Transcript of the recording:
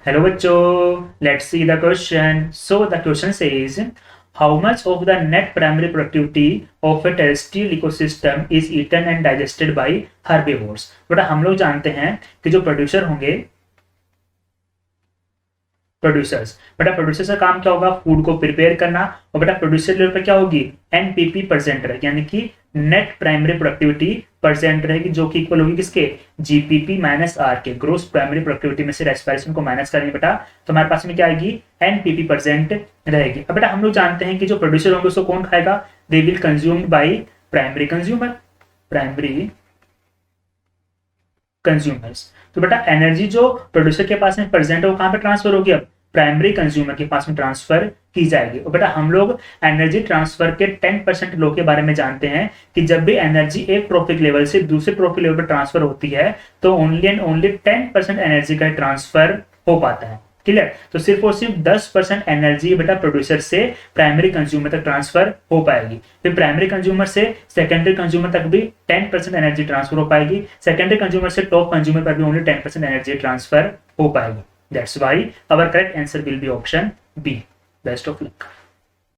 Hello बच्चों, let's see the question. So the question says, how much of the net primary productivity of a terrestrial ecosystem is eaten and digested by herbivores? बेटा हम लोग जानते हैं कि जो producer होंगे, प्रोड्यूसर्स, बेटा प्रोड्यूसर का काम क्या होगा? फूड को प्रिपेयर करना। और बेटा प्रोड्यूसर लेवल पे क्या होगी? एनपीपी परसेंट रहेगी, यानी कि नेट प्राइमरी प्रोडक्टिविटी परसेंट रहेगी, जो कि इक्वल होगी किसके? जीपीपी माइनस आर के। ग्रोस प्राइमरी प्रोडक्टिविटी में से रेस्पिरेशन को माइनस करेंगे बेटा, तो हमारे पास में क्या आएगी? एनपीपी परसेंट रहेगी। अब बेटा हम लोग जानते हैं कि जो प्रोड्यूसर होंगे उसको कौन खाएगा? They will consumed by primary consumer, primary consumers. तो बेटा एनर्जी जो प्रोड्यूसर के पास में प्रेजेंट है वो कहां पे ट्रांसफर होगी? अब प्राइमरी कंज्यूमर के पास में ट्रांसफर की जाएगी। और बेटा हम लोग एनर्जी ट्रांसफर के 10% लॉ के बारे में जानते हैं कि जब भी एनर्जी एक ट्रॉफिक लेवल से दूसरे ट्रॉफिक लेवल पर ट्रांसफर होती है तो ओनली एंड ओनली 10% एनर्जी का ट्रांसफर हो पाता है। क्लियर? तो सिर्फ और सिर्फ 10% एनर्जी बेटा प्रोड्यूसर से प्राइमरी कंज्यूमर तक ट्रांसफर हो पाएगी। फिर प्राइमरी कंज्यूमर से सेकेंडरी कंज्यूमर तक भी 10% एनर्जी ट्रांसफर हो पाएगी। सेकेंडरी कंज्यूमर से टॉप कंज्यूमर पर भी ओनली 10% एनर्जी ट्रांसफर हो पाएगी। That's why our correct answer will be option B. Best of luck.